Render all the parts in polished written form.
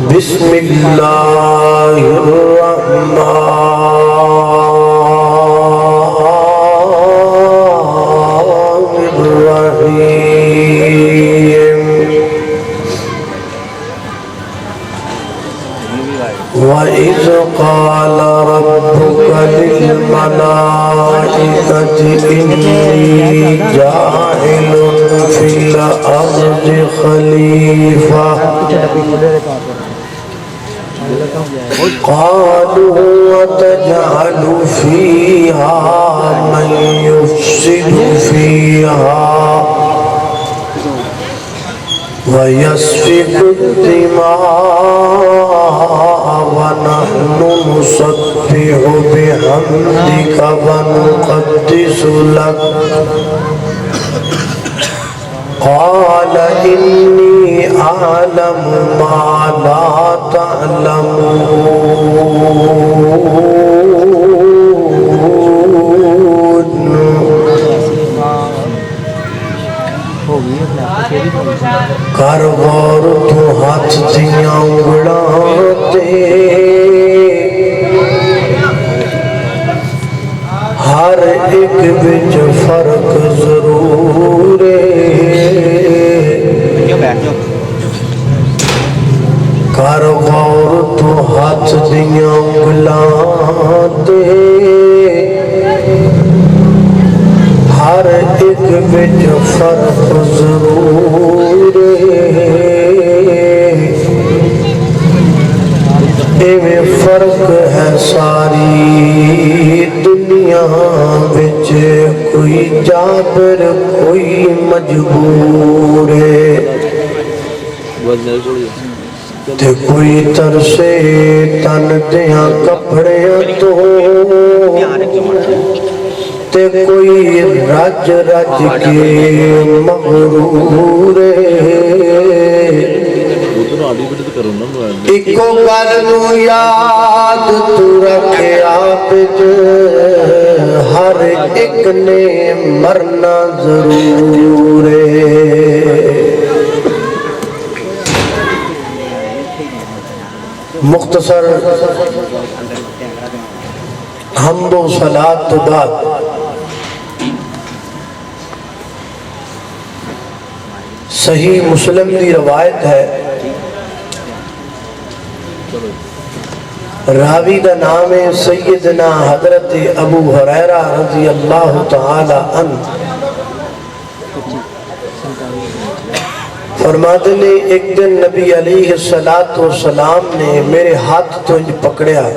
بسم اللہ الرحمن الرحیم وَإِذْ قَالَ رَبُّكَ لِلْمَلَائِكَةِ إِنِّي جَاعِلٌ فِي الْأَرْضِ خَلِيفَةً قالوا وتجعل فيها من يفسد فيها ويسفك الدماء ونحن نسبح بحمدك ونقدس لك قال إني أعلم ما لا تعلمون کر غور تو ہاتھ دیاں انگڑاں تے ہر ایک بچ فرق ضرور ہے کر غور تو ہاتھ دیاں انگڑاں تے ہر ایک بچ فرق ضرور ہے ایویں فرق ہے ساری دنیا بچ کوئی جابر کوئی مجبور ہے تے کوئی ترسے تن دیاں کپڑے تو تے کوئی رج رج کے مغرور ایکو گل نو یاد تو رکھے آپ ہر ایک نے مرنا ضرور ہے مختصر حمد و صلاۃ تو بعد صحیح مسلم کی روایت ہے راوی کا نام ہے سیدنا حضرت ابو ہریرہ رضی اللہ تعالی عنہ فرماتے نے ایک دن نبی علیہ السلام نے میرے ہاتھ تو پکڑیا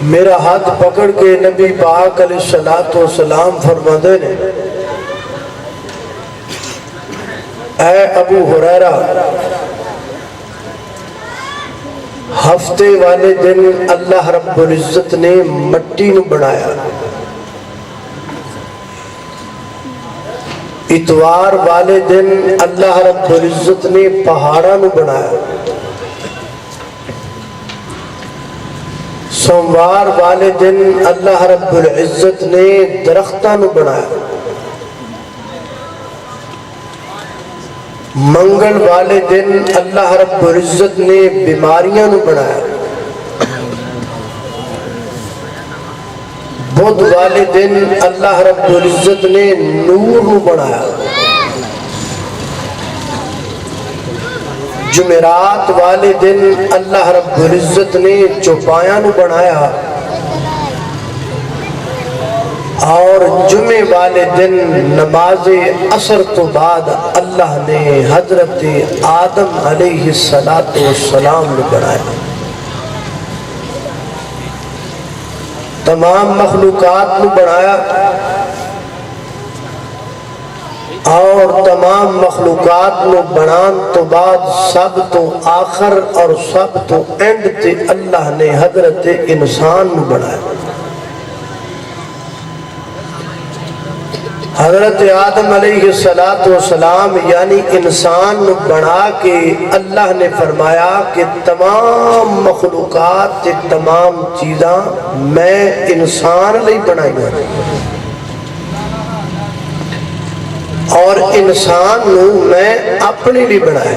میرا ہاتھ پکڑ کے نبی پاک علیہ السلام فرماتے نے اے ابو ہریرہ ہفتے والے دن اللہ رب العزت نے مٹی نو بنایا اتوار والے دن اللہ رب العزت نے پہاڑا نو بنایا سوموار والے دن اللہ رب العزت نے درختہ نو بنایا منگل والے دن اللہ رب العزت نے بیماریاں نو بنایا بدھ والے دن اللہ رب العزت نے نور نو بنایا جمعرات والے دن اللہ رب العزت نے چوپایاں نو بنایا اور جمعے والے دن نماز عصر تو بعد اللہ نے حضرت آدم علیہ السلام نے بنایا تمام مخلوقات نو بنایا اور تمام مخلوقات نو بنان تو بعد سب تو آخر اور سب تو اینڈ تے اللہ نے حضرت انسان نو بنایا حضرت آدم علیہ السلام یعنی انسان نو بنا کے اللہ نے فرمایا کہ تمام مخلوقات تے تمام چیزاں میں انسان لئی بنائی ہیں اور انسان نو میں اپنے لیے بنایا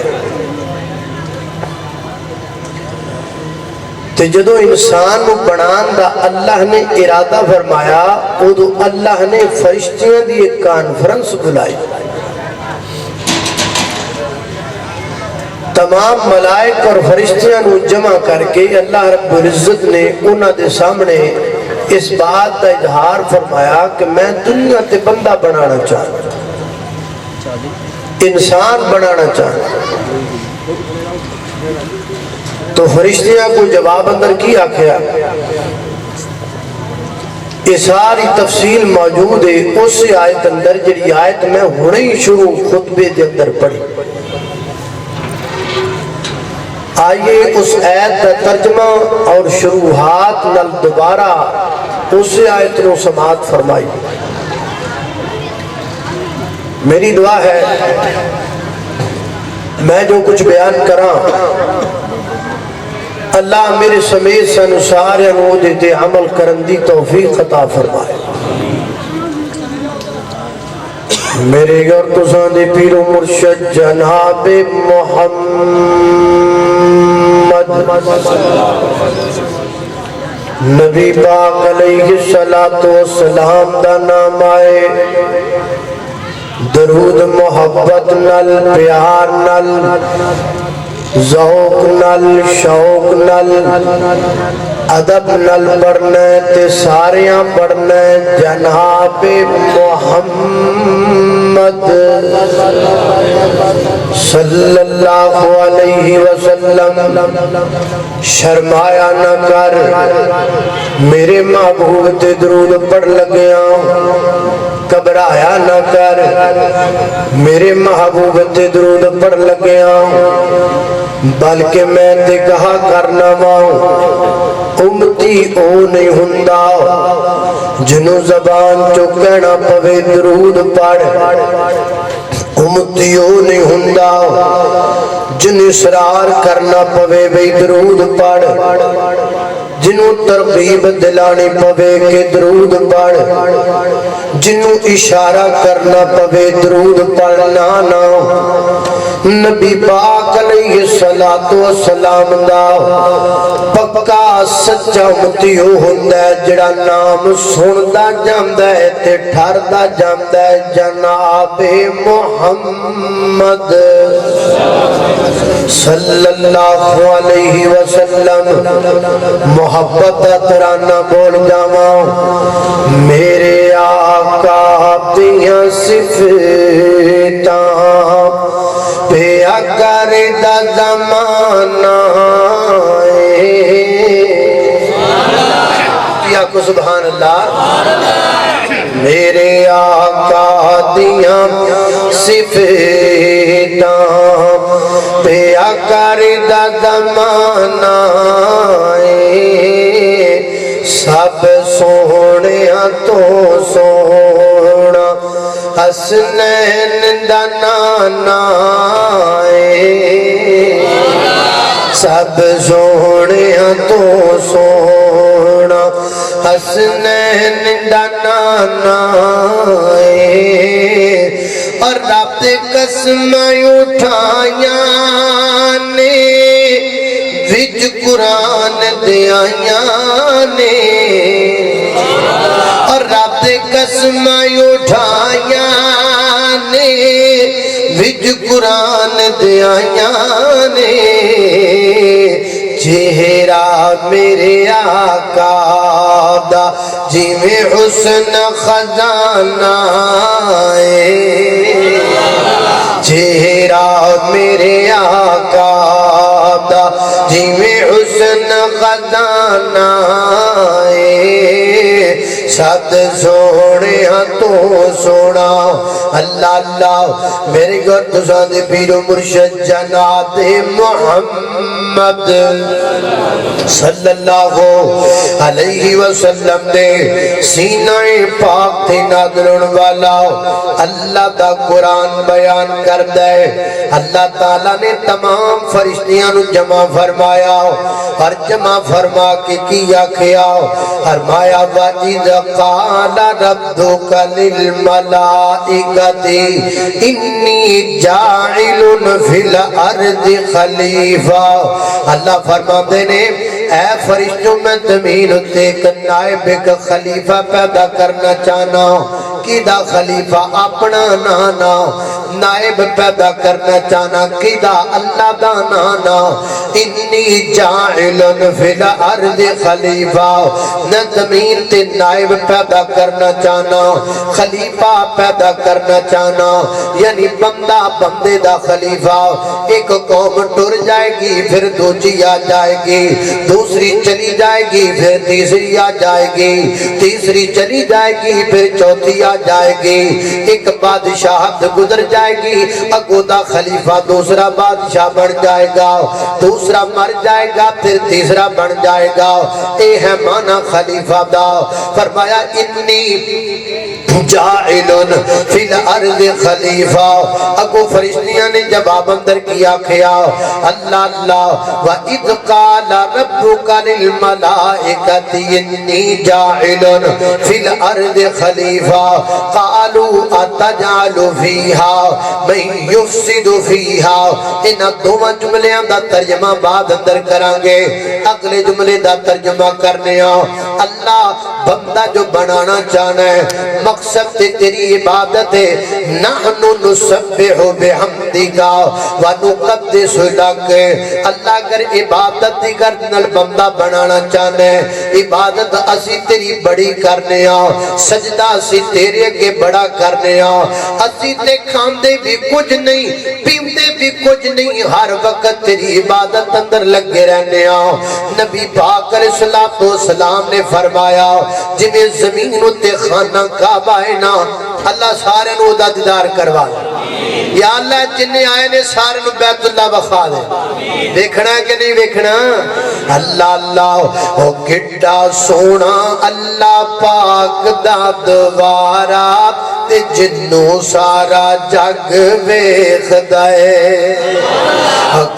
تے جدو انسان نو بنان دا اللہ نے ارادہ فرمایا ادو اللہ نے فرشتیاں دی ایک کانفرنس بلائی تمام ملائک اور فرشتیاں نو جمع کر کے اللہ رب العزت نے انہاں دے سامنے اس بات کا اظہار فرمایا کہ میں دنیا تے بندہ بنانا چاہتا انسان بنانا چاہتا تو فرشتیاں کو جواب اندر کی آکھیا یہ ساری تفصیل موجود ہے اس آیت اندر جڑی آیت میں ہونے ہی شروع خطبے دے اندر پڑھی آئیے اس آیت کا ترجمہ اور شروحات نل دوبارہ اس آیت نو سماعت فرمائی میری دعا ہے میں جو کچھ بیان کراں اللہ میرے سمیت سن سارے نو دیتے عمل کرن دی توفیق عطا فرمائے میرے گھر تو ساندے پیر و مرشد جناب محمد نبی پاک علیہ السلام دا نام آئے درود محبت نل پیار نل ذوق نل شوق نل ادب نل پڑھنے تے ساریاں پڑھنے جناب محمد صلی اللہ علیہ وسلم شرمایا نہ کر میرے محبوب تے درود پڑھ لگیا گھبرایا نہ کر میرے محبوب تے درود پڑھ لگیا بلکہ میں تے کہا کرنا ماں امتی او نہیں ہندا جنوں زبان چو کہنا پوے درود پڑھ امتی او نہیں ہندا جن اصرار کرنا پوے بھئی درود پڑھ جنوں ترغیب دلانی پوے کہ درود پڑھ جنوں اشارہ کرنا پوے درود پڑھنا نہ نبی پاک علیہ السلام دا پکا سچا امتی ہو ہوندا ہے جڑا نام سندا جاندا ہے تے ٹھردا جاندا ہے جناب محمد صلی اللہ علیہ وسلم محبت ترانہ بول جاواں میرے آقا دیاں صفتاں پیا کر دا زمانہ پیا کو سبحان اللہ میرے آقا دیاں صفتاں پیا کر دا زمانہ سب سونے تو سونا حسنین دا نانا سب سونے تو سونا حسنین دا نانا اور رب قسم اٹھائیاں نے وچ قرآن دیاں نے اور رب قسم اٹھائیاں نے وچ قرآن دیاں نے چہرہ میرے آقا دا جیویں حسن خزانہ چہرہ میرے آقا دا جیویں حسن خزانہ سد سونے تو سونا اللہ اللہ میرے گھر تو سادے پیر و مرشد جناب محمد صلی اللہ علیہ وسلم دے سینہ پاک تھی نادلن والا اللہ دا قرآن بیان کر دے اللہ تعالیٰ نے تمام فرشتیاں نو جمع فرمایا اور جمع فرما کے کیا کیا فرمایا وَإِذَا قال ربك للملائكة انی جاعل فی الارض خلیفہ. اللہ فرماتے نے اے فرشتوں میں زمین تے ایک نائب ایک خلیفہ پیدا کرنا چاہنا. کیدا خلیفہ؟ اپنا نانا. نائب پیدا کرنا چاہنا کیدا؟ اللہ دا نانا. انی جاعل فی الارض خلیفہ. نہ زمین تے نائب پیدا کرنا چاہنا، خلیفہ پیدا کرنا چاہنا، یعنی بندہ بندے دا خلیفہ. ایک قوم ٹر جائے گی پھر دوسری آ جائے گی، دوسری چلی جائے گی پھر تیسری آ جائے گی، تیسری چلی جائے گی پھر چوتھی آ جائے گی. ایک بادشاہت گزر جائے گی، اگو دا خلیفہ دوسرا بادشاہ بن جائے گا، دوسرا مر جائے گا پھر تیسرا بن جائے گا. اے ہے معنی خلیفہ دا. فرمایا انی جاعل فی الارض خلیفہ. اگو فرشتیاں نے جواب اندر کیا کھیا اللہ اللہ وَإِذْ قَالَ رَبُّكَ لِلْمَلَائِكَةِ إِنِّي جَاعِلٌ فِي الْأَرْضِ خَلِيفَةً قَالُوا أَتَجْعَلُ فِيهَا مَن يُفْسِدُ فِيهَا. ان دوواں جملیاں دا ترجمہ بعد اندر کریں گے. اگلے جملے دا ترجمہ کرنے اللہ بندہ جو بنانا چاہنا ہے، مقصد تیری عبادت ہے. نحن نسبح بحمدک ونقدس لک. اللہ اگر عبادت دی گردن بندہ بنانا چاہنا ہے، عبادت اسی تیری بڑی کرنے سجدہ اسی تیرے اگے بڑا کرنے اسی تے کھاندے بھی کچھ نہیں پیندے بھی کچھ نہیں، ہر وقت تیری عبادت اندر لگے رہنے. نبی پاک علیہ السلام نے فرمایا جنہیں زمین تے خانہ کعبہ ہے نا، اللہ سارے نو دا دیدار کروا دے. یا اللہ جنہیں آئے نے سارے نو بیت اللہ بخوا دے. دیکھنا ہے کہ نہیں دیکھنا؟ اللہ اللہ او گھٹا سونا اللہ پاک دا دوارا تے جنوں سارا جگ ویکھ دے.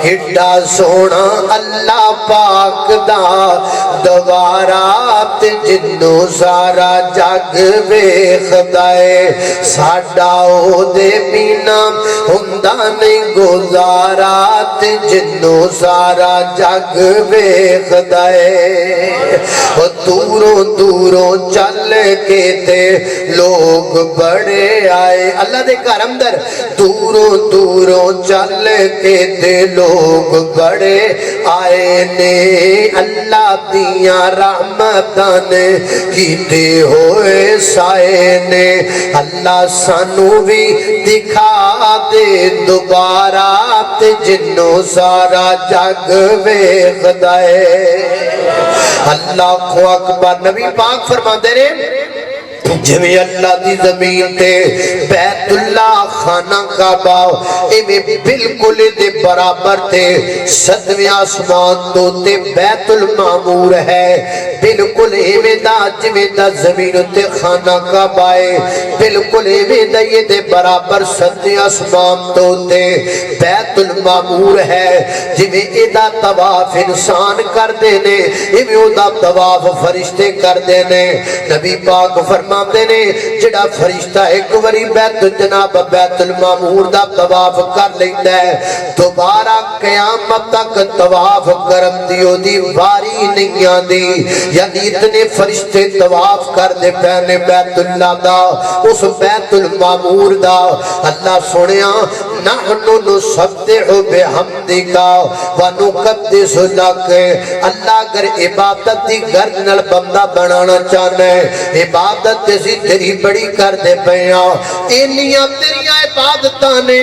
گھٹا سونا اللہ پاک دا دوارا تے جنوں سارا جگ ویکھ دے. ساڈا او دے بینا ہوندا نہیں گزارا تے جنوں سارا جگ ویکھ دے. دوروں دوروں چل کے تے لوگ بڑے آئے اللہ دے گھر اندر. دوروں دوروں چل کے تے لوگ بڑے آئے نے. اللہ دیاں رحمتاں نے کیتے ہوئے سائے نے. اللہ سانو بھی دکھا دے دوبارہ تے جنوں سارا جگ ویکھ دے. اللہ اکبر. نبی پاک فرماندے نے جویں اللہ دی زمین تے بیت اللہ خانہ کعبہ ایویں بالکل دے برابر تے سدویں آسمان تو تے بیت المعمور ہے. بالکل ایویں دا جویں دا زمین تے خانہ کعبہ ہے، بالکل ایویں دا یہ دے برابر سدویں آسمان تو تے بیت المعمور ہے. جویں ادا طواف انسان کر دے نے ایویں او دا طواف فرشتے کر دے نے. نبی پاک فرما نے جڑا فرشتہ ایک وری بیت جناب بیت المعمور دا طواف کر لیندا ہے، دوبارہ قیامت تک طواف کرن دی اودی واری نہیں آندی. یعنی اتنے فرشتے طواف کر دے پہنے بیت اللہ دا، اس بیت المعمور دا. اللہ سنیا نحن نسبح بحمدک ونقدس لک. اللہ اگر عبادت دی گرد نال بندہ بنانا چاہنا ہے، عبادت اسی تیری بڑی کر دے پیاں. انیاں تیریاں عبادتاں نے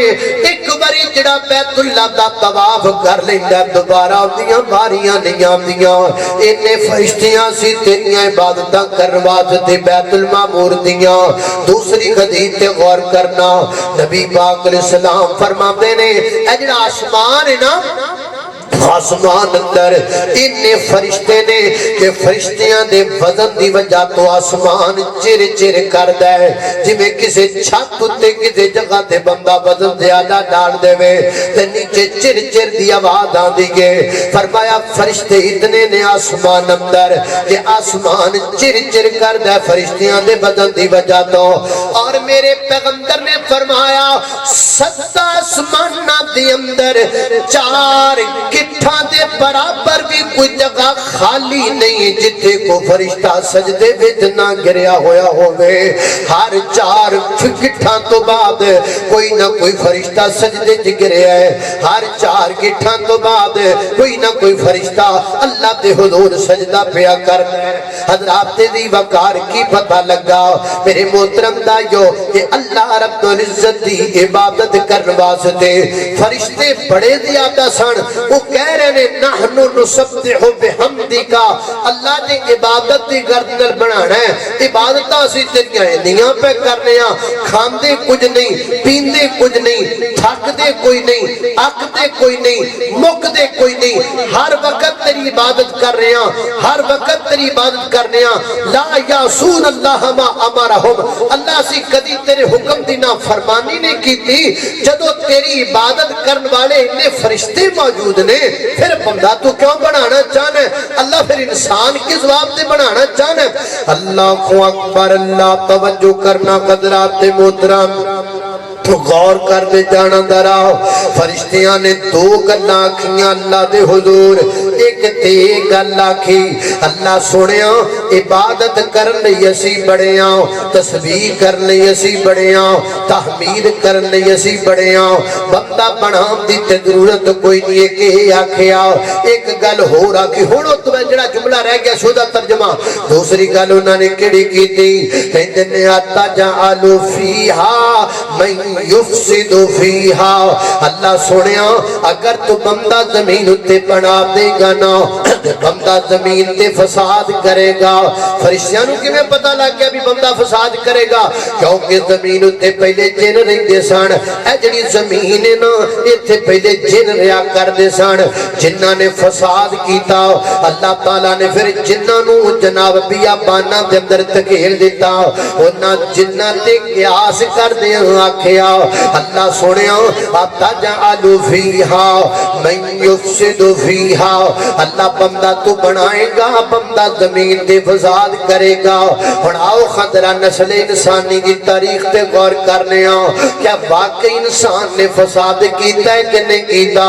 ایک باری جڑا بیت اللہ دا طواف کر لیندا دوبارہ اودیاں باریاں نہیں آندیاں. اینے فرشتیاں سی تیریاں عبادتاں کرن واسطے بیت المعمور دیاں. دوسری حدیث تے غور کرنا نبی پاک علیہ السلام فرماندے نے اے جڑا آسمان ہے نا آسمان اندر انہیں فرشتے نے کہ فرشتیاں دے وزن دی وجہ تو آسمان چر چر کر دے جی میں کسے چھت تے کسے جگہ تے بندہ وزن زیادہ ڈال دے وے تے نیچے چر چر دی آواز آن دیگے فرمایا فرشتے اتنے نے آسمان اندر کہ آسمان چر چر کر دے فرشتیاں دے وزن دی وجہ تو اور میرے پیغمبر نے فرمایا 7 آسمان دی اندر 4 کٹھاں دے برابر بھی کوئی جگہ خالی نہیں جتھے کو فرشتہ سجدے وچ نہ گریا ہویا ہوئے ہر 4 کٹھاں تو بعد کوئی نہ کوئی فرشتہ سجدے وچ گریا ہے ہر 4 کٹھاں تو بعد کوئی نہ کوئی فرشتہ اللہ دے حضور سجدہ پیا کرتا ہے حضرات دی وقار کی پتہ لگا میرے محترم دائیو کہ اللہ رب العزت دی عبادت کرنے واسطے فرشتے بڑے زیادہ سن وہ کہہ رہے ہیں نحنو نسبح بحمدکا اللہ نے عبادت دی گردن بنانا ہے عبادتہ سی تیریاں نیاں پہ کرنے ہیں کھاندے کچھ نہیں پیندے کچھ نہیں تھک دے کوئی نہیں اک دے کوئی نہیں مک دے کوئی نہیں ہر وقت تیری عبادت کر رہے ہیں ہر وقت تیری عبادت کر رہے ہیں لا یاسون اللہ ما امرہم اللہ سی کدی تیرے حکم دی نا فرمانی نہیں کی تھی جدو تیری عبادت کرن والے انہیں فرشتے موجود نے پھر بندہ تو کیوں بنانا چاہنا ہے اللہ پھر انسان کی جواب دے بنانا چاہنا ہے اللہ اکبر اللہ توجہ کرنا قدرات محترم تو غور کر دے جانا دراؤ فرشتیاں نے 2 گلاں آکھیاں اللہ دے حضور ایک تے گل آکھی اللہ سنیا عبادت کرن لئی اسی بڑے آؤ تسبیح کرن لئی اسی بڑے آؤ تحمید کرن لئی اسی بڑے آؤ بندہ بنام دی تے ضرورت کوئی نہیں ہے کہ آکھے آؤ ایک گل ہو رہا کہ ہونو تو میں جڑا جملہ رہ گیا شدہ ترجمہ دوسری گل انہوں نے کڑی کی تھی کہتے نے آتا جعلو فیہا من یفسد فیہا اللہ سنیا اگر تو بندہ زمین اتے بنا دے گا نا بندہ زمین تے فساد کرے گا فرشتیانوں کی میں پتہ لگ گیا بھی بندہ فساد کرے گا کیونکہ زمین اتے پہلے جن رہندے سن اے جڑی زمین ہے نا اتے پہلے جن رہا کر دے سن جنہاں نے فساد کیتا اللہ تعالیٰ نے پھر جنہاں جناب بیاباناں دے اندر تکیل دیتا انہاں جنہاں تے قیاس کر دے آکھیا اللہ سنیا اتجعل فیہا من یفسد فیہا اللہ بندہ تو بنائے گا بندہ زمین تے فساد کرے گا پڑھاؤ خطرہ نسل انسانی کی تاریخ تے غور کرنے کیا واقعی انسان نے فساد کیتا ہے کہ نہیں کیتا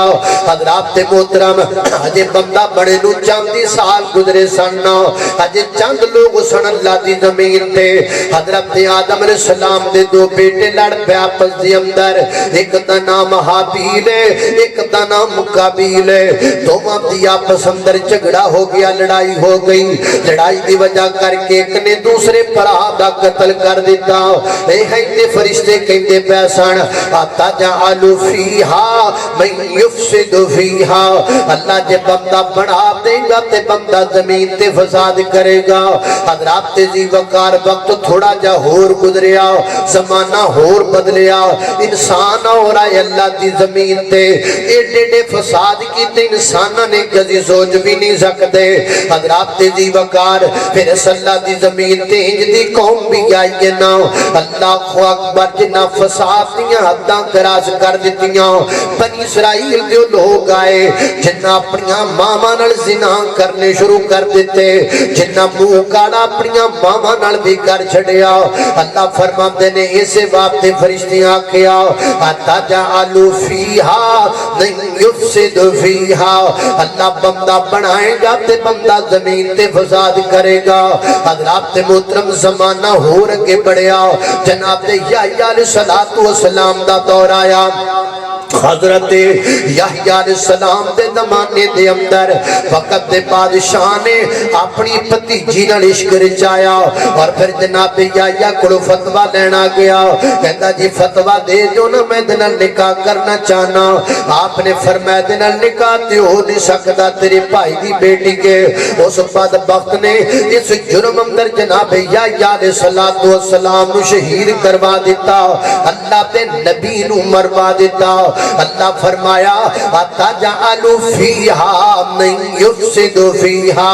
حضرات محترم اجے بندہ بڑے نو چاندی سال گزرے سننا اجے چند لوگ سن اللہ دی زمین تے حضرت آدم علیہ السلام دے 2 بیٹے لڑ پہ آپس دی اندر ایک دا نام حابیل ہے ایک دا نام قابیل ہے دونوں دی آپس اندر جھگڑا ہو گیا لڑائی ہو گئی لڑائی دی وجہ کر کے ایک نے دوسرے بھرا دا قتل کر دیتا اے ہیتے فرشتے کہندے پیسان اتجعل فیہا من یفسد فیہا اللہ جے بندہ بنا دے گا تے بندہ زمین تے فساد کرے گا حضرات تیزی وقار وقت تھوڑا جا ہور گزریا زمانہ ہور بدلیا انسان اور آئے اللہ دی زمین تے ایڈے فساد کی تے انسانہ نے کسی سوچ بھی نہیں سکتے حضرات تیزی وقار پھر اس اللہ دی زمین تے انج دی قوم بھی آئیے نا اللہ اکبر جنا فساد دیاں حداں کراس کر دیتیاں بنی اسرائیل دیو لوگ آئے جنا اپنیاں ماما نال زنا کرنے شروع کر دیتے جنا منہ کاڑا اپنیاں ماما نال بھی کر چھڑیا اللہ فرماندے نے اسے واسطے فرشتیاں کیا اتجعل فیہا من یفسد فیہا اللہ بندہ بنائے گا تے بندہ زمین تے فساد کرے گا حضرات محترم زمانہ ہو رکے بڑھیا جناب یحییٰ علیہ السلام دا دور آیا حضرت یحییٰ علیہ السلام دے زمانے دے اندر وقت دے بادشاہ نے اپنی بھتیجی نال عشق رچایا اور پھر جناب یحییٰ کو فتویٰ لینا گیا کہتا جی فتویٰ دے جو نا میں دے نال نکاح کرنا چاہنا آپ نے فرمایا دے نال نکاح تے ہو نہیں سکتا تیرے بھائی دی بیٹی کے اس بدبخت نے اس جرم اندر جناب یحییٰ علیہ السلام نو شہید کروا دیتا اللہ تے نبی نو مروا دیتا اللہ فرمایا اتجعل فیہا من یفسد فیہا،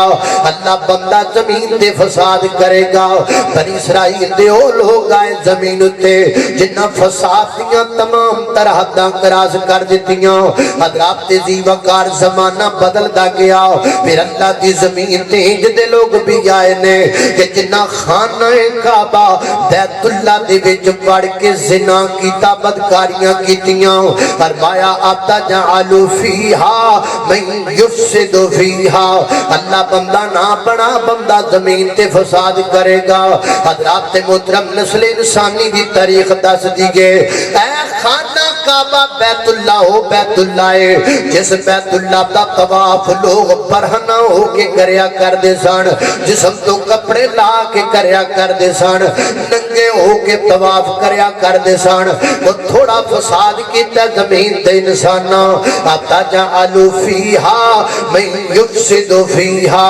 اللہ بندہ زمین تے فساد کرے گا۔ بنی اسرائیل دے او لوگ آئے زمین تے جنہ فساد دیاں تمام طرح حداں کراس کر دیتیاں۔ حضرات ذی وقار زمانہ بدل دا گیا، پھر اللہ دی زمین تے جدے لوگ بھی آئے نے کہ جنہ خانہ کعبہ بیت اللہ دے وچ پڑھ کے زنا کیتا، بدکاریاں کیتیاں۔ فرمایا اتجعل فیہا من یفسد فیہا، اللہ بندہ نہ بنا، بندہ زمین تے فساد کرے گا۔ حضرات محترم نسل انسانی دی تاریخ دس دیگے، اے خانہ کعبہ بیت اللہ ہو، بیت اللہ ہے جس بیت اللہ دا طواف لوگ پرہنا ہو کے کریا کر دے سن، جسم تو کپڑے لا کے کریا کر دے سن، ننگے ہو کے طواف کریا کر دے سن۔ وہ تھوڑا فساد کیتا زمین تے انسانا، اتجعل فیہا من یفسد فیہا،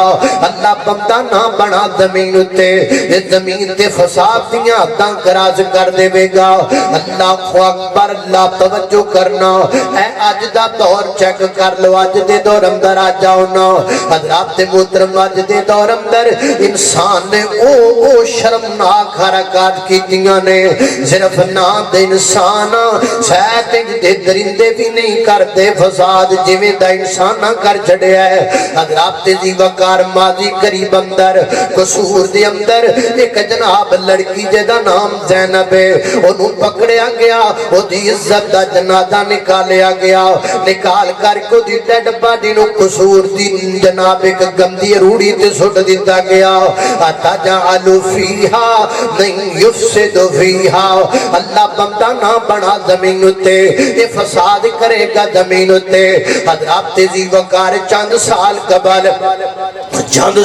اللہ بندہ نہ بنا زمین تے، یہ زمین تے فساد دیاں حداں کراس کر دے گا۔ اللہ اکبر، اللہ توجہ کرنا، اے اج دا دور چیک کر لو، اج دے دور اندر آ جاؤ نا حضرات محترم، اج دے دور اندر انسان نے او شرمناک حرکات کیتیاں نے، صرف نام دے انسان شاید دے درندے بھی نہیں کرتے فساد جویں دا انسان کر چھڑیا ہے۔ حضرات ذی وقار ماضی قریب اندر قصور دے اندر ایک جناب لڑکی جدا نام زینب ہے، انہوں پکڑیا گیا، وہ دی عزت دا جنازہ نکالیا گیا، نکال کر کو دی ڈیڈ باڈی نو قصور دی جناب ایک گندی روڑی تے سٹ دیتا گیا۔ اتجعل فیہا من یفسد فیہا، اللہ بندہ نہ بنا زمین تے، یہ فساد کرے گا زمین تے۔ حضرات ذی وقار چند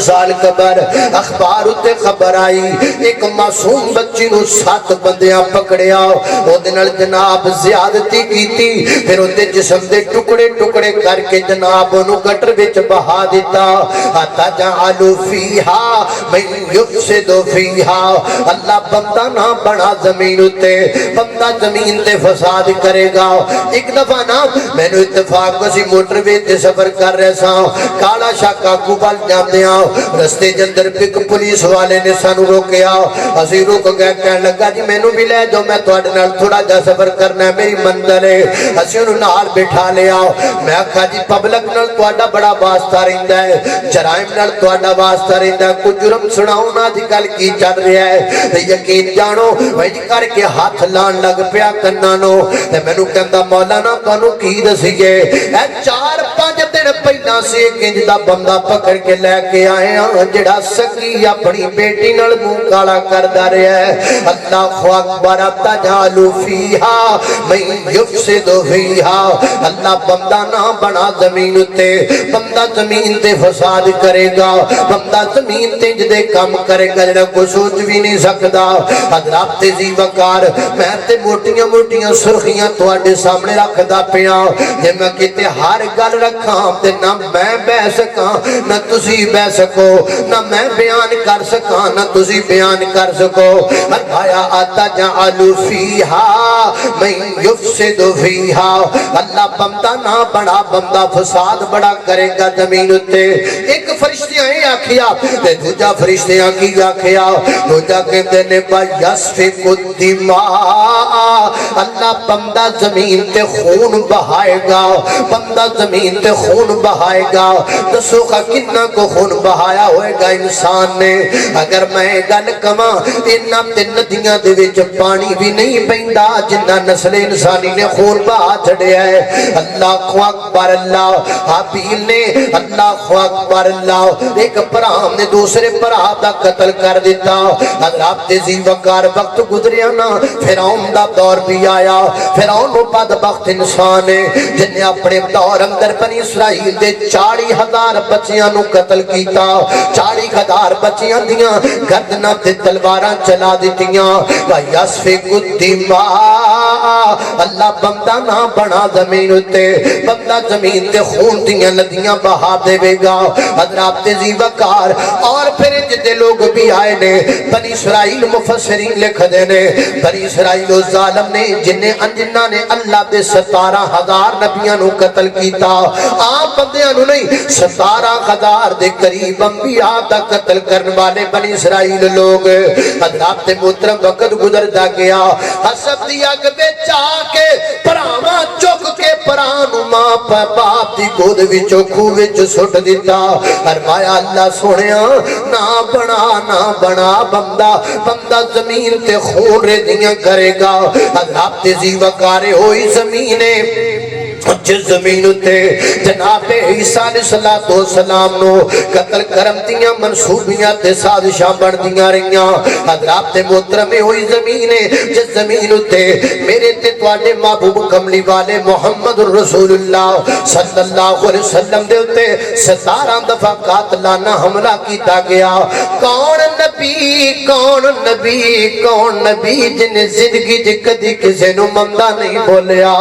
سال قبل اخبار تے خبر آئی، ایک معصوم بچی نو 7 بندیاں پکڑیا، او دنال جناب زیادتی کیتی، پھر اندے جسم دے ٹکڑے ٹکڑے کر کے جناب انہوں گٹر بچ بہا دیتا۔ اتجعل فیہا من یفسد فیہا، اللہ بندہ نہ بنا زمین تے، بندہ زمین تے فساد کرے گا۔ ایک دفعہ نا میں نے اتفاق کسی موٹر وے تے سفر کر رہے سا، کالا شاہ کاکو بال جاندیاں رستے جندر پک پولیس والے نے سانو روکیا، اسی روک گئے، کہنے لگا جی میں نو بھی لے جو، میں تواڈے نال تھوڑا جا سفر کرنا ہے، میری منزل ہے۔ اسی انہوں نال بٹھا لیا، میں کہا جی پبلک نال تواڈا بڑا واسطہ رہندا ہے، جرائم نال تواڈا واسطہ رہندا ہے، کوئی جرم سناؤ نا جی گل کی چل رہا ہے، یقین جانو وج کر کے ہاتھ لان لگ پیا کناں نو، تے مینوں کہندا مولانا تانوں کی دسیے، اے 4-5 دن پہلا سے کنج دا بندہ پکڑ کے لے کے آئے ہاں جڑا سکی اپنی بیٹی نال منہ کالا کردا رہیا ہے۔ اللہ اکبر، اتجعل فیہا من یفسد فیہا، اللہ بندہ نہ بنا زمین تے، بندہ زمین تے فساد کرے گا، بندہ زمین تے جدے کام کرے گا جڑا کوئی سوچ بھی نہیں سکدا۔ حضرات ذی وقار میں تے موٹیاں موٹیاں سرخیاں تواڈے سامنے رکھدا پیا، جے میں کتے ہر گل رکھاں تے نہ میں بہ سکاں نہ تسی بہ سکو، نہ میں بیان کر سکاں نہ تسی بیان کر سکو۔ فرمایا اتجعل فیہا من یفسد فیہا، اللہ بندہ نہ بڑا، بندہ فساد بڑا کرے گا زمین تے۔ ایک فرشتیاں ہی آکھیا تے دوجا فرشتیاں کی آکھیا، دوجا کہندے نے یسفک الدماء، اللہ بندہ زمین تے خون بہائے گا، بندہ زمین تے خون بہائے گا۔ دسو کا کتنا کو خون بہایا ہوئے گا انسان نے؟ اگر میں گل کماں انہاں تے ندیاں دے وچ پانی بھی نہیں پیندا جنہ نسل انسانی نے خون بہا چھڑیا ہے۔ اللہ اکبر، اللہ حابیل نے، اللہ اکبر اللہ، ایک بھرا نے دوسرے بھرا دا قتل کر دیتا۔ حضرات ذی وقار وقت گزریا نا، فرعون دا دور بھی آیا، فرعون وہ بدبخت انسان ہے جن نے اپنے دور اندر بنی اسرائیل دے 40,000 بچیاں نو قتل کیتا، 40,000 بچیاں دیاں گردناں تے تلواراں چلا دیتیاں۔ وَيَسْفِكُ الدِّمَاءَ، اللہ بندہ نہ بنا زمین تے، بندہ زمین تے خون دیاں ندیاں بہا دے گا۔ حضرات عزیز وقار اور پھر جتے لوگ بھی آئے نے، بنی اسرائیل مفسرین لکھ دے نے، بنی اسرائیل و ظالم نے جنہاں نے اللہ دے 17,000 نبیاں نو قتل کیتا، آپ بندیاں نو نہیں 17,000 دے قریب انبیاء دا قتل کرنے والے بنی اسرائیل لوگ۔ حضرات محترم وقت گزردا گیا، حسب دی اگ وچ آ کے پراواں چک کے پرانو ماں باپ دی گود وچوں کھوہ وچ سٹ دیتا۔ فرمایا اللہ سونیا نہ بنا بندہ زمین تے خون ریزیاں کرے گا۔ حضرات عزیز وقارے ہوئی زمینے جس زمین تے جناب عیسیٰ علیہ السلام نو قتل کرم دیاں منصوبیاں تے سازشاں بن دیاں رہیاں۔ حضرات محترم ہوئی زمین جس زمین تے میرے تے تواڈے محبوب کملی والے محمد رسول اللہ صلی اللہ علیہ وسلم دے تے 17 دفعہ قاتلانہ حملہ کیتا گیا۔ کون نبی جنہیں زندگی کدی کسی نو ممدہ نہیں بولیا،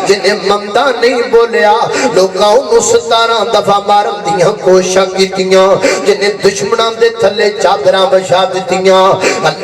جنہیں ممدہ نہیں بولیا، لوگاں انہوں 17 دفعہ مارن دیاں کوشاں کیتیاں، جنہیں دشمنان دے تھلے چادراں بچھا دیتیاں۔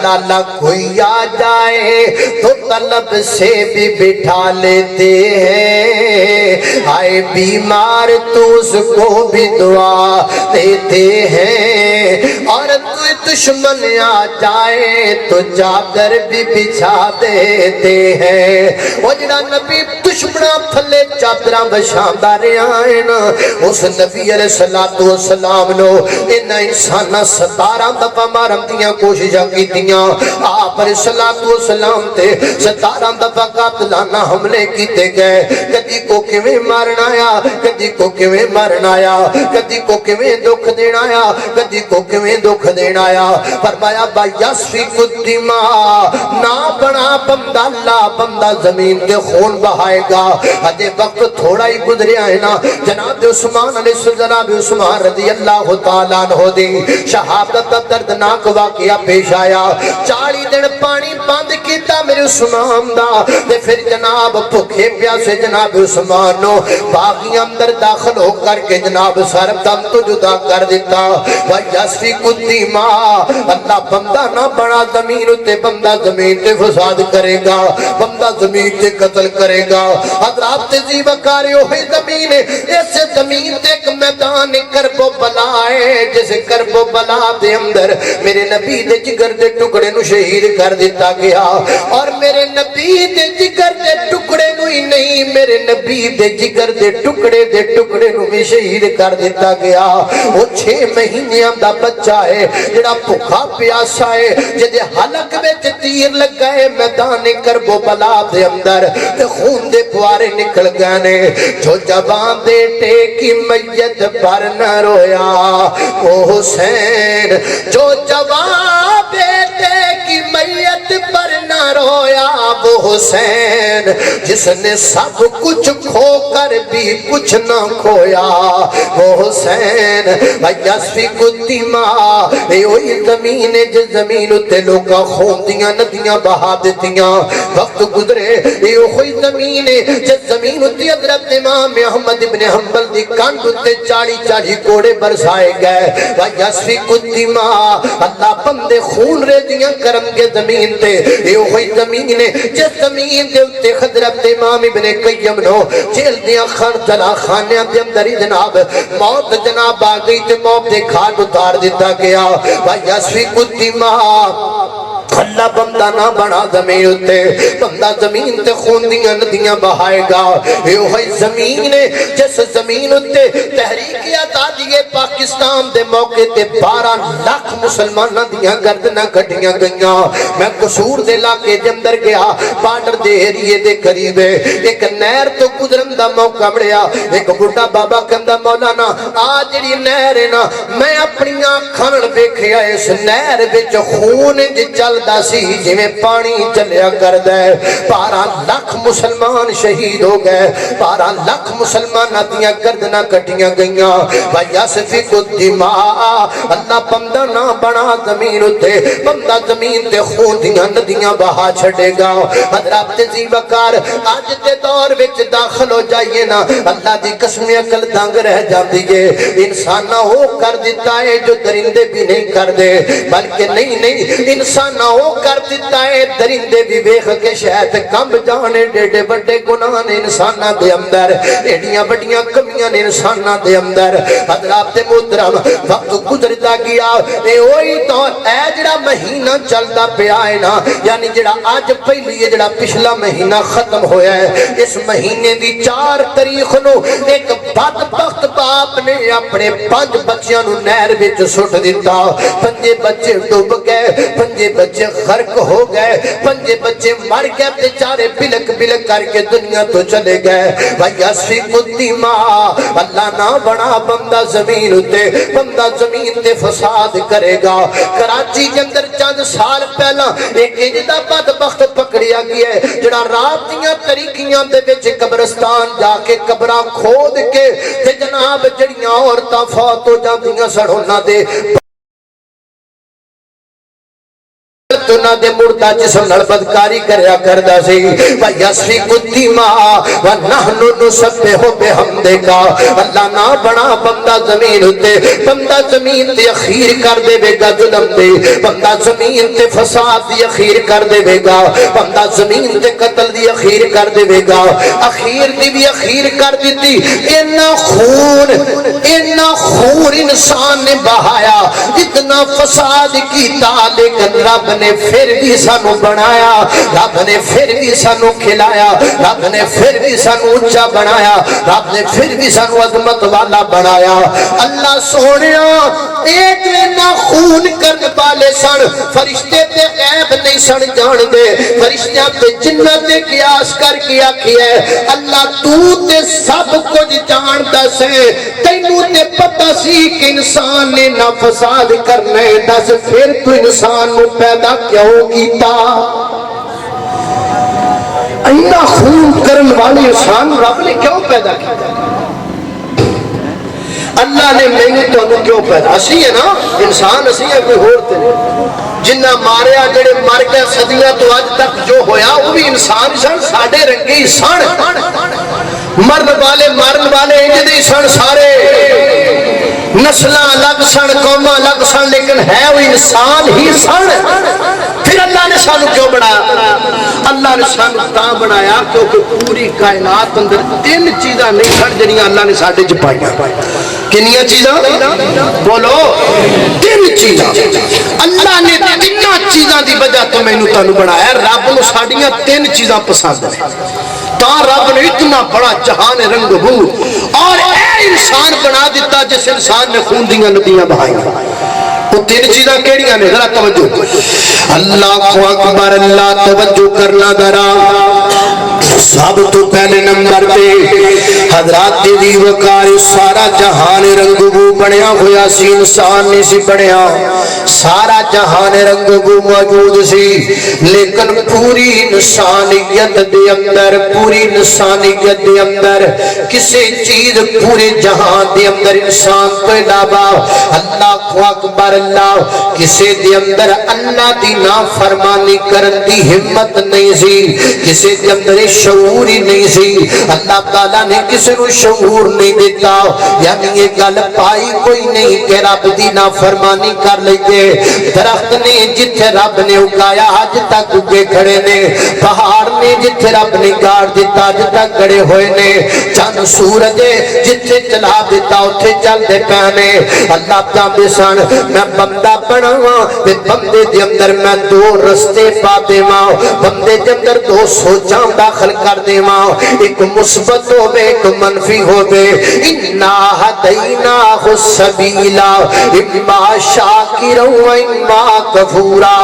اللہ کوئی آ جائے تو طلب سے بھی بٹھا لیتے ہیں، آئے بیمار تو اس کو بھی دعا دیتے ہیں، اور کوئی دشمن آ جائے تو چادر بھی بچھا دیتے ہیں۔ وہ جڑا نبی دشمنان تھلے چادراں بچھاندا رہیا ہے نا، اس نبی علیہ السلام نو انہاں انساناں 17 دفعہ مارن دیاں کوششاں کیتیاں۔ آپ علیہ السلام تے 17 دفعہ قاتلانہ حملے کیتے گئے۔ کدی کو کیویں مارنا آیا، کدی کو کیویں مرنا آیا، کدی کو کیویں دکھ دینا آیا، کدی کو کیویں دکھ دینا آیا۔ فرمایا بَیَسْفِکُ الدِّمَاء، نہ بنا بندہ اللہ بندہ زمین کے خون بہائے گا۔ حدے وقت تھوڑا ہی گزریا ہے نا، جناب عثمان عثمان رضی اللہ تعالیٰ عنہ دی شہادت کا دردناک واقعہ پیش آیا۔ 40 دن پانی بند کیتا میرے عثمان دا، تے پھر جناب بھوکے پیاسے جناب عثمان نو باغی اندر داخل ہو کر کے جناب سر دم تو جدا کر دیتا۔ وَيَسْفِكُ الدِّمَاء، اللہ بندہ نہ بنا زمین تے، بندہ زمین تے فساد کرے گا، بندہ زمین تے قتل کرے گا۔ حضرات عزیز وقارے ہوئی زمین، اس زمین تے ایک میدان کرب و بلا ہے، جس کرب و بلا دے اندر میرے نبی دے جگر دے ٹکڑے نو شہید کر دیتا گیا، اور میرے نبی دے جگر دے ٹکڑے نو ہی نہیں، میرے نبی دے جگر دے ٹکڑے نو بھی شہید کر دیتا گیا۔ وہ 6 مہینیاں دا بچہ ہے جڑا بھوکا پیاسا ہے، جدے حلق وچ تیر لگا ہے میدان کرب و بلا دے اندر، تے خون دے فوارے نکل گئے نے۔ جو جوان بیٹے کی میت پر نہ رویا وہ حسین، جو جوان بیٹے کی میت پر نہ رویا وہ حسین، جس نے سب کچھ کھو کر بھی کچھ نہ کھویا وہ حسین۔ وَيَسْفِكُ الدِّمَاء، اے وہی زمین ہے جس زمین تے لوگاں خون دیاں ندیاں بہا دیتیاں۔ وقت گزرے، اے وہی زمین ہے جس زمین تے حضرت امام احمد ابن حنبل دی کانڈ تے 40 کوڑے برسائے گئے۔ وَيَسْفِكُ الدِّمَاء، اللہ بندے خون ریزیاں کرم کے زمین تے، اے وہی زمین ہے جس زمین دے تے حضرت امام ابن قیم نو جیل دیاں جلا خانیاں دے اندر ہی جناب موت جناب آ گئی تے موت دے کھاٹ اتار دیتا گیا۔ وَيَسْفِكُ الدِّمَاء، اللہ بندہ نہ بنا زمین تے، بندہ زمین تے خون دیاں ندیاں بہائے گا۔ اے وہی زمین ہے جس زمین تے تحریک آزادی پاکستان دے موقع تے 12 لاکھ مسلماناں دیاں گردناں کٹیاں گئیاں۔ میں قصور دے علاقے دے اندر گیا، بارڈر دے ایریے دے قریب ایک نہر تو گزرن دا موقع ملیا۔ ایک بڈھا بابا کہندا مولانا آ جڑی نہر ہے نا، میں اپنی آنکھاں نال ویکھیا اس نہر وچ خون چل چلدا سی جویں پانی چلیا کردا ہے 12 لاکھ مسلمان شہید ہو گئے 12 لاکھ مسلماناں دیاں گردناں کٹیاں گئیاں وَيَسْفِكُ الدِّمَاءَ اللہ بندہ نہ بنا زمین اتے بندہ زمین تے خون دیاں ندیاں بہا چھڑے گا حضرات زی وقار آج دے دور وچ داخل ہو جائیے نا اللہ دی قسم عقل دنگ رہ جاندی ہے انسان نہ ہو کر دیتا ہے جو درندے بھی نہیں کر دے بلکہ نہیں انسان نہ ہو کر دیتا ہے درندے بھی ویکھ کے شاید کمب جانے ڈیڈے بڑے گناہ نے انساناں دے اندر ایڈیاں بڑیاں کمیاں نے انساناں دے اندر حضرات محترم وقت گزردا گیا اے وہی تو اے جڑا مہینہ چلدا پیا ہے نا یعنی جڑا اج پہلی ہے جڑا پچھلا مہینہ ختم ہویا ہے اس مہینے دی 4 تاریخ نو ایک بدبخت باپ نے اپنے 5 بچیاں نو نہر وچ سٹ دتا 5 بچے ڈوب گئے 5 بچے غرق ہو گئے 5 بچے مر گئے بیچارے بلک بلک کر کے دنیا تو چلے گئے وَيَسْفِكُ الدِّمَاءَ اللہ نہ بنا بندہ زمین تے بندہ زمین تے فساد کرے گا کراچی کے اندر چند سال پہلا ایک جدا بدبخت پکڑیا گیا ہے جڑا رات دیاں طریقیاں دے وچ قبرستان جا کے قبراں کھود کے تے جناب جڑیاں عورتاں فوت ہو جاندیاں سڑونا دے تُنا دے مردہ جسم نال بدکاری کریا کردا سی وَيَسْفِكُ الدِّمَاءَ وَنَحْنُ نُسَبِّحُ بِحَمْدِكَ اللہ نہ بنا بندہ زمین تے بندہ زمین تے اخیر کر دے بے گا ظلم دے بندہ زمین تے فساد دی اخیر کر دے بے گا بندہ زمین تے قتل دی اخیر کر دے بے گا اخیر دی بھی اخیر کر دیتی اتنا خون انسان نے بہایا اتنا فساد کیتا لیکن رب نے پھر بھی سانو بنایا رب نے پھر بھی سانو کھلایا رب نے پھر بھی سانو اونچا بنایا رب نے پھر بھی سانو عظمت والا بنایا اللہ سونیا ایک لینا خون کرنے والے سن فرشتے تے غیب نہیں سن جان دے فرشتیاں تے جنت تے قیاس کر کے آکھیا ہے اللہ تو تے سب کچھ جاندا سے تینوں تے پتہ سی کہ انسان نے نہ فساد کرنا ہے دس پھر تو انسان نو پیدا کیوں کیتا اینا خون کرن والے انسان رب نے کیوں پیدا کیتا اللہ نے میں تو انہوں کیوں پیدا اسی ہے نا انسان اسی ہے کوئی ہوتے نہیں جنہ ماریا جڑے مر گئے صدیاں تو آج تک جو ہویا وہ بھی انسان سن ساڑے رنگی سن مرد والے مرد والے انجدی سن سارے نسلہ الگ سن قومہ الگ سن لیکن ہے وہ انسان ہی سن پھر اللہ نے سانو کیوں بنایا اللہ نے سانو تاں بنایا کیونکہ پوری کائنات اندر 3 چیزاں نہیں سن جنیاں اللہ نے ساڑے چپائیاں کنیاں چیزاں بولو 3 چیزاں اللہ نے 3 چیزاں دی وجہ تو میں نے تانو بنایا رب نو ساڑیاں 3 چیزاں پسند ہیں تا رب نے اتنا بڑا جہان رنگ بود اور اے انسان بنا دیتا جس انسان نے خون دیاں ندیاں بہائیں وہ 3 چیزاں کیڑیاں نے ذرا توجہ اللہ اکبر اللہ توجہ کرنا ذرا سب تو پہلے نمبر پہ حضرات دی وقار سارا جہان رنگ بو بنیا ہویا سی انسان نہیں سی بنیا سارا جہان رنگ بو موجود سی لیکن پوری انسانیت دے اندر پوری انسانیت دے اندر کسی چیز پورے جہان دے اندر انسان تو علاوہ اللہ اکبر اللہ کسی دے اندر اللہ دی نافرمانی کرن دی ہمت نہیں سی کسی دے اندر شعور ہی نہیں سی اللہ تعالیٰ نے کسی کو شعور نہیں دیتا یعنی یہ گل پائی کوئی نہیں کہ رب دی نافرمانی کر لئے درخت نے جتھے رب نے اگایا آج تک اگے کھڑے نے پہاڑ نے جتھے رب نے گاڑ دیتا آج تک کھڑے ہوئے نے چند سورج جتھے چلا دیتا اتھے چل دے پہنے اللہ تعالیٰ سن میں بندہ بناواں بندے دے اندر میں 2 رستے پا دے ماں بندے دے اندر 2 سوچاں داخل کر دے ماں ایک مثبت ہوئے ایک منفی ہوئے ان انا ہدیناہ السبیل اما شاکرا و اما کفورا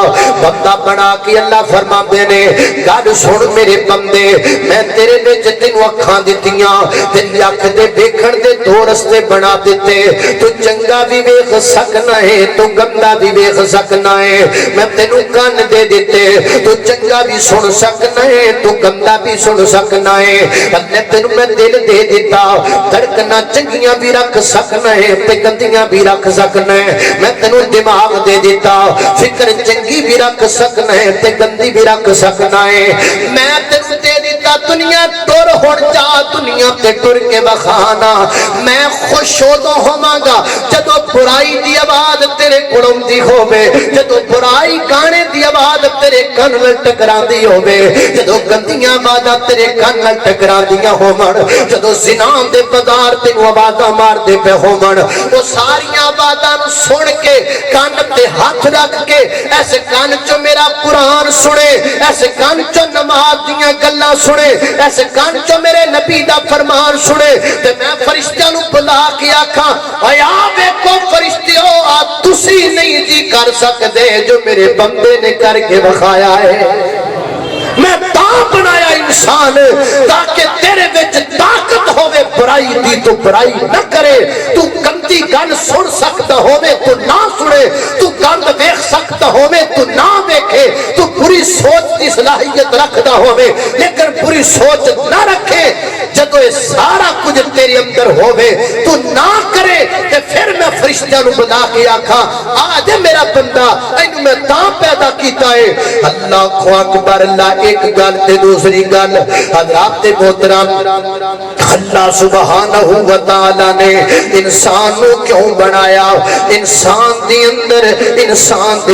بندہ بنا کے اللہ فرماندے نے گل سن میرے بندے میں تیرے وچ تینوں اکھاں دتیاں تیری اکھ دے ویکھن دے دو رستے بنا دیتے تو چنگا بھی ویکھ سکنا ہے تو گندا بھی ویکھ سکنا ہے میں تینوں کان دے دیتے تو چنگا بھی سن سکنا ہے تو گندا بھی سن سکنا ہے اللہ تینوں میں دل دے دیتا دھڑکنا چنگیاں بھی رکھ سکنا ہے تے گندیاں بھی رکھ سکنا ہے میں تینوں دماغ دے دیتا فکر چنگی بھی رکھ سکنا ہے تے گندی بھی رکھ سکنا ہے میں تینوں دے دیتا دنیا ٹر ہن جا دنیا تے ٹر کے بخانا میں خوش ادو ہوواں گا جدو برائی دی آواز تیرے کولوں دی ہووے جدو برائی گانے دی آواز تیرے کان نال ٹکراندی ہووے جدو گندیاں آوازاں تیرے کان نال ٹکراندیاں ہون جدو زنا دے بازار تینوں آوازاں مار دے پے ہون او ساریاں آوازاں نوں سن کے کان تے ہاتھ رکھ کے ایسے کان چوں میرا قرآن سنے ایسے کان چوں نماز دیاں گلاں سنے ایسے کان چوں میرے نبی دا فرمان سنے تے میں فرشتیاں نوں بلا کے آکھاں آیا ویکھو فرشتیو آ تسی نہیں جی کر سکدے جو میرے بندے نے کر کے بخایا ہے میں تا بنایا انسان تاکہ تیرے وچ طاقت ہوے برائی دی تو برائی نہ کرے تو گندی گل سن سکتا ہوے تو نہ سنے تو گند دیکھ سکتا ہوے تو نہ دیکھے تو بری سوچ دی صلاحیت رکھدا ہوے لیکن بری سوچ نہ رکھے جدو یہ سارا کچھ تیرے اندر ہوے تو نہ کرے کہ پھر میں فرشتیاں نوں بلا کے آکھاں آج میرا بندہ اینوں میں تاں پیدا کیتا ہے اللہ اکبر اللہ ایک گل تے دوسری گل حضرات محترم اللہ سبحانہ و تعالی نے انسان کو کیوں بنایا انسان دے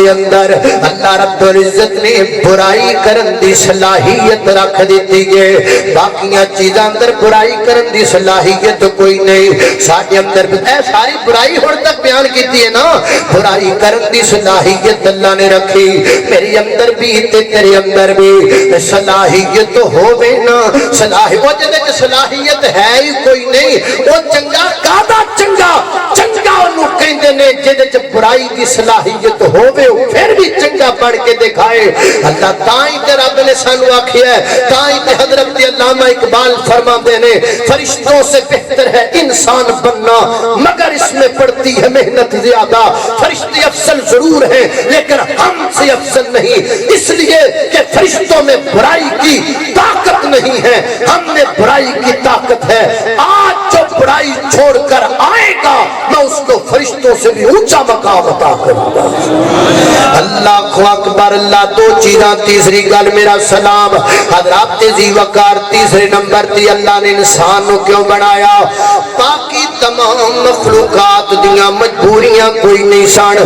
اندر اللہ رب العزت نے برائی کرن دی صلاحیت رکھ دیتی ہے باقیاں چیزاں اندر برائی کرن دی صلاحیت کوئی نہیں ساڈے اندر اے ساری برائی ہن تک بیان کیتی ہے نا برائی کرن دی صلاحیت اللہ نے رکھی میرے اندر بھی تے تیرے اندر بھی صلاحیت ہووے نا صلاحیت جے صلاحیت ہے ہی کوئی نہیں وہ چنگا کادا چنگا انہوں کہندے نے جے جے برائی دی صلاحیت ہووے پھر بھی چنگا پڑھ کے دکھائے اللہ تائیں تے رب نے سانو آکھیا ہے تائیں تے حضرت علامہ اقبال فرماندے نے فرشتوں سے بہتر ہے انسان بننا مگر اس میں پڑتی ہے محنت زیادہ فرشتے افضل ضرور ہیں لیکن ہم سے افضل نہیں اس لیے کہ فرشتوں میں برائی کی طاقت نہیں ہے ہم میں برائی کی طاقت ہے آج جو برائی چھوڑ کر آئے گا میں اس کو فرشتوں سے بھی اونچا مقام عطا کروں گا اللہ اکبر اللہ دو چیزاں تیسری گل میرا سلام حضرات ذی وقار تیسرے نمبر تی اللہ نے انسان کو کیوں بنایا باقی تمام مخلوقات دیاں مجبوریاں کوئی نہیں سن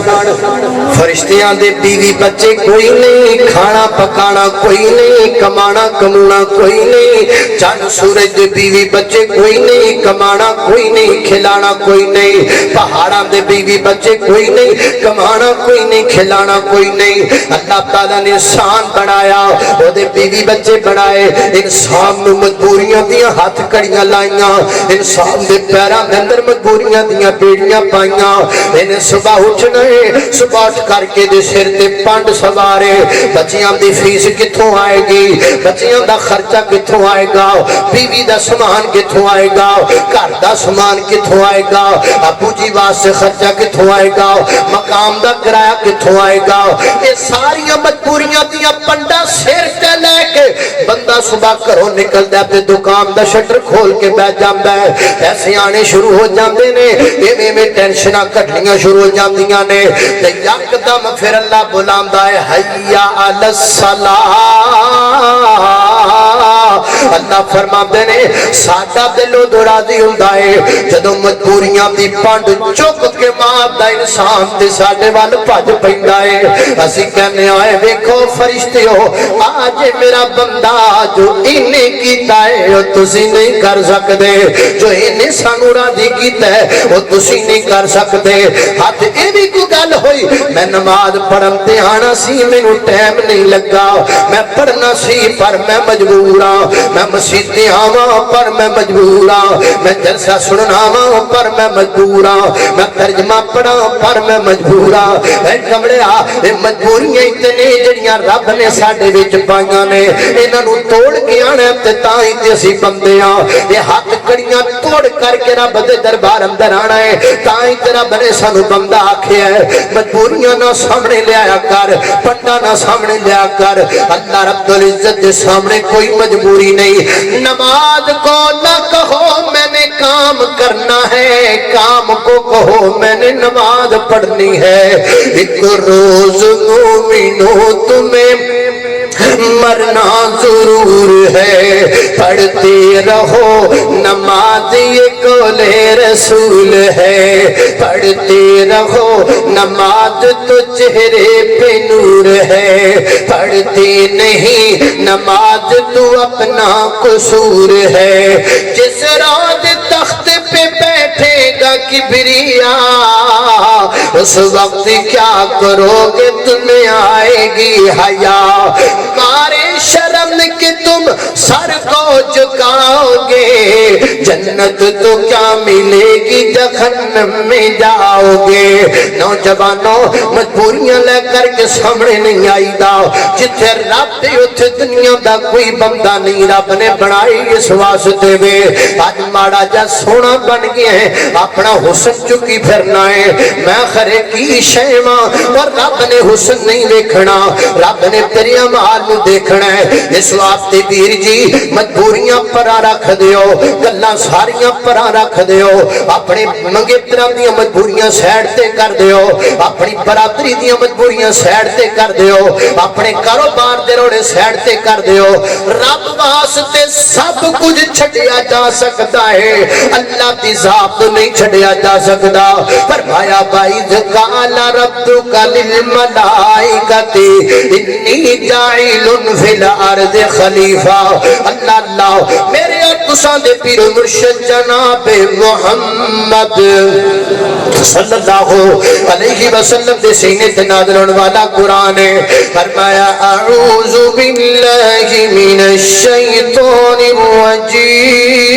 فرشتیاں دے بیوی بچے کوئی نہیں کھانا پکانا کوئی نہیں کمانا کمونا کوئی نہیں چاند سورج دے بیوی بچے کوئی نہیں کمانا کوئی نہیں کھلانا کوئی نہیں پہاڑاں دے بیوی بچے کوئی نہیں کمانا کوئی نہیں کھلانا کوئی نہیں اللہ تعالیٰ نے انسان بنایا وہ دے بیوی بچے بنائے انسان نو مجبوریاں دیاں ہاتھ کڑیاں لائیاں انسان دے پیران دے اندر مجبوریاں دیاں بیڑیاں پائیاں انہیں صبح اٹھنا ہے صبح اٹھ کر کے دے سر تے پانڈ سوارے بچیاں دی فیس کتھوں آئے گی بچیاں دا خرچہ کتھوں آئے گا بیوی دا سامان کتھوں آئے گا گھر دا سامان کتھوں آئے گا ابو جی واسطے خرچہ کتھوں آئے گا مقام دا کرایہ کتھوں آئے گا یہ ساریاں مجبوریاں دیاں پنڈا سر تے لے کے بندہ صبح گھروں نکلدا تے دکان دا شٹر کھول کے بیٹھ جاندا ہے ایسے آنے شروع ہو جاندے نے ایویں میں ٹینشناں کٹھیاں شروع ہو جاندیاں نے تے یکدم پھر اللہ بلاندا ہے حیا علی الصلاۃ اللہ فرماندے نے ساڈا دل او راضی ہوندا ہے جدوں مجبوریاں دی پانڈ چک کے ماردا انسان تے ساڈے ول بھج پیندا ہے اسی کہنے آئے ویکھو فرشتیو آج میرا بندہ جو انہیں کیتا ہے وہ تسی نہیں کر سکدے جو انہیں سانو راضی کیتا ہے وہ تسی نہیں کر سکدے ہاتھ اے بھی کوئی گل ہوئی میں نماز پڑھن تے آنا سی مینوں ٹائم نہیں لگا میں پڑھنا سی پر میں مجبور ہاں میں مسجد تے آواں پر میں مجبور ہاں میں جلسہ سننا آواں پر میں مجبور ہاں میں ترجمہ پڑھاں پر میں مجبور ہاں اے کمڑیا اے مجبوریاں اتنے جڑیاں رب نے ساڈے وچ پائیاں نے انہاں نوں توڑ کے آنا تے تاں ہی تے اسی بندے ہاں اے ہاتھ کڑیاں توڑ کر کے رب دے دربار اندر آنا ہے تاں ہی تے رب نے سانوں بندہ آکھیا ہے مجبوریاں نہ سامنے لیا کر پٹا نہ سامنے لیا کر اللہ رب العزت کے سامنے کوئی مجبوری نہیں نماز کو نہ کہو میں نے کام کرنا ہے کام کو کہو میں نے نماز پڑھنی ہے ایک روز مومنو تمہیں مرنا ضرور ہے پڑھتے رہو نماز یہ قول رسول ہے پڑھتے رہو نماز تو چہرے پہ نور ہے پڑھتے نہیں نماز تو اپنا قصور ہے جس رات تخت پہ بیٹھے گا کبریا اس وقت کیا کرو گے تمہیں آئے گی حیا مارے شرم کہ تم سر کو جھکاؤ گے جنت تو کیا ملے گی جہنم میں جاؤ گے نوجوانوں مجبوریاں لے کر کے سامنے نہیں آئی دا جتھے رب دے اتھے دنیا دا کوئی بندہ نہیں رب نے بنائی اس واسطے وے آج ماڑا جا سونا بن گیا ہے اپنا حسن چکی پھرنا ہے میں خرے کی شیماں اور رب نے حسن نہیں دیکھنا رب نے تیری عمال نو دیکھنا ہے اس واسطے پیر جی مجبوریاں پرا رکھ دیو گلاں ساریاں پرا رکھ دیو اپنے منگیتراں دیاں مجبوریاں سائڈ تے کر دیو اپنی برادری دیاں مجبوریاں سائڈ تے کر دیو اپنے کاروبار دے روڑے سائڈ تے کر دیو رب واسطے سب کچھ چھڈیا جا سکتا ہے اللہ دی ذات نہیں چھڈیا جا سکتا فرمایا بائذ قال ربک للملائکۃ انی جاعل فی الارض خلیفہ اللہ اللہ میرے اور تساں دے پیر مرشد جناب محمد صلی اللہ علیہ وسلم دے سینے تے نازل ہونے والا قرآن ہے فرمایا اعوذ باللہ من الشیطان الرجیم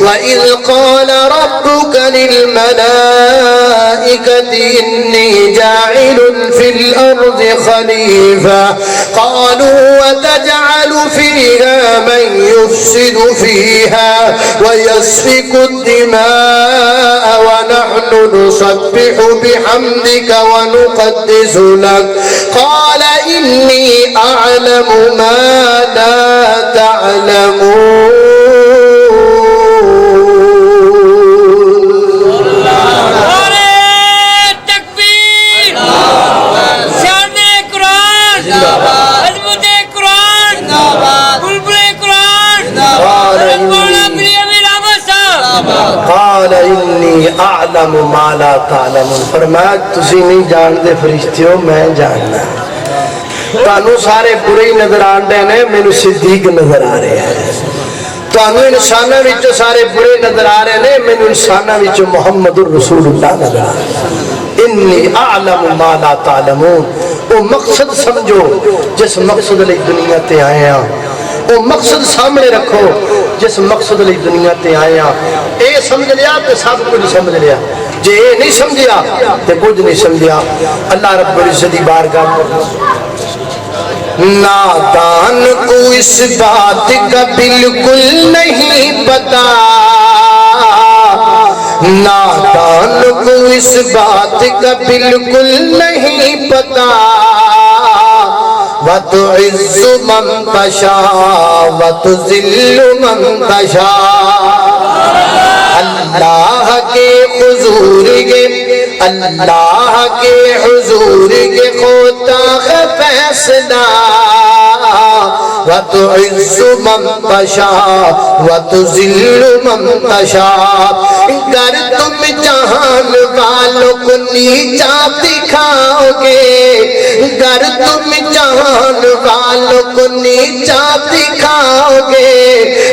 وَإِذْ قَالَ رَبُّكَ لِلْمَلَائِكَةِ إِنِّي جَاعِلٌ فِي الْأَرْضِ خَلِيفَةً قَالُوا وَتَجْعَلُ فِيهَا مَنْ يُفْسِدُ فِيهَا وَيَسْفِكُ الدِّمَاءَ وَنَحْنُ نُسَبِّحُ بِحَمْدِكَ وَنُقَدِّسُ لَكَ قَالَ إِنِّي أَعْلَمُ مَا لَا تَعْلَمُونَ قال انی اعلم ما لا تعلمون فرمایا تسی نہیں جان دے فرشتیوں میں جاننا تانوں سارے برے نظر آن دے نے مینوں صدیق نظر آ رہے ہیں تانوں انساناں وچ سارے برے نظر آ رہے نے مینوں انساناں وچ محمد الرسول اللہ نظر آ رہا ہے انی اعلم ما لا تعلمون وہ مقصد سمجھو جس مقصد لئی دنیا تے آئے ہیں وہ مقصد سامنے رکھو جس مقصد لئی دنیا تے آئے ہیں اے سمجھ لیا تے سب کچھ سمجھ لیا جے اے نہیں سمجھیا تے کچھ نہیں سمجھیا اللہ رب العزت دی بارگاہ نادان کو اس بات کا بالکل نہیں پتا نادان کو اس بات کا بالکل نہیں پتا وَتُعِزُّ مَن تَشَاءُ وَتُذِلُّ مَن تَشَاءُ اللہ کے حضور اللہ کے حضور کے ہوتا ہے فیصلہ وَتُعِزُّ مَن تَشَاءُ وَتُذِلُّ مَن تَشَاءُ اگر تم جہان والوں کو نیچا دکھاؤ گے اگر تم جہان والوں کو نیچا دکھاؤ گے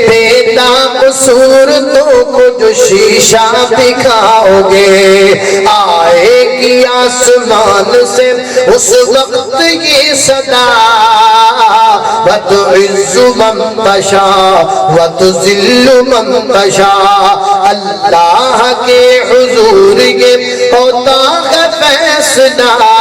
پیدا صورتوں کو جو شیشہ دکھاؤ گے، آئے گی آسمان سے اس وقت یہ صدا، وَتُعِزُّ مَن تَشَاءُ وَتُذِلُّ مَن تَشَاءُ، اللہ کے حضور یہ ہوتا ہے فیصلہ۔